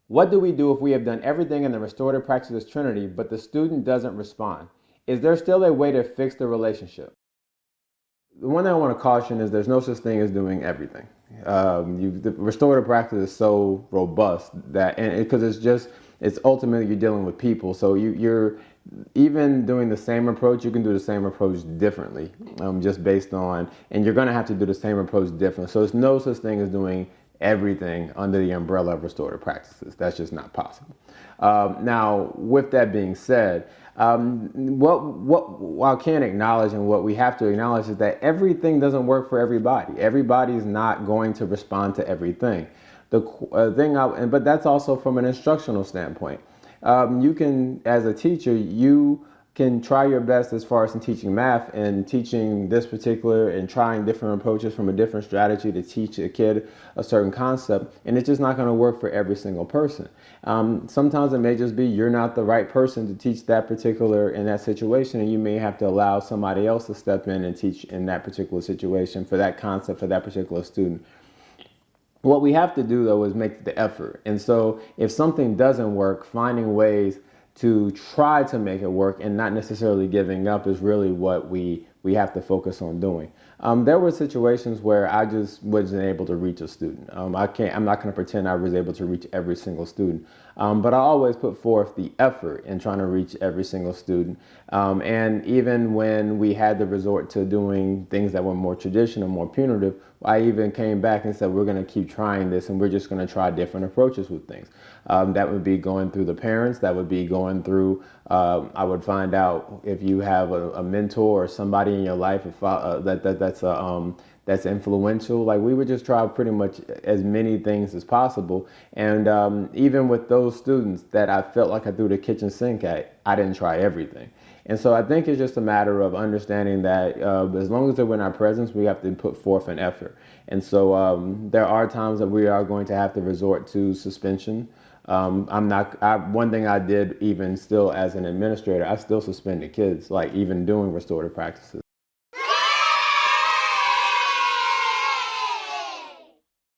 What do we do if we have done everything in the restorative practices trinity, but the student doesn't respond? Is there still a way to fix the relationship? The one thing I want to caution is there's no such thing as doing everything. The restorative practice is so robust that, and because it's ultimately you're dealing with people. So you're even doing the same approach, you can do the same approach differently, just based on, and you're going to have to do the same approach differently. So there's no such thing as doing everything under the umbrella of restorative practices. That's just not possible. Now, with that being said, what I can acknowledge and what we have to acknowledge is that everything doesn't work for everybody. Everybody's not going to respond to everything. But that's also from an instructional standpoint. You can, as a teacher, you can try your best as far as in teaching math and teaching this particular and trying different approaches from a different strategy to teach a kid a certain concept, and it's just not going to work for every single person. Sometimes it may just be you're not the right person to teach that particular in that situation, and you may have to allow somebody else to step in and teach in that particular situation for that concept for that particular student. What we have to do, though, is make the effort. And so if something doesn't work, finding ways to try to make it work and not necessarily giving up is really what we have to focus on doing. There were situations where I just wasn't able to reach a student. I'm not going to pretend I was able to reach every single student, but I always put forth the effort in trying to reach every single student. And even when we had to resort to doing things that were more traditional, more punitive, I even came back and said, we're going to keep trying this and we're just going to try different approaches with things. That would be going through the parents. That would be going through, I would find out if you have a mentor or somebody in your life that's influential. Like, we would just try pretty much as many things as possible. And even with those students that I felt like I threw the kitchen sink at, I didn't try everything. And so I think it's just a matter of understanding that as long as they're in our presence, we have to put forth an effort. And so there are times that we are going to have to resort to suspension. One thing I did, even still as an administrator, I still suspended kids, like even doing restorative practices.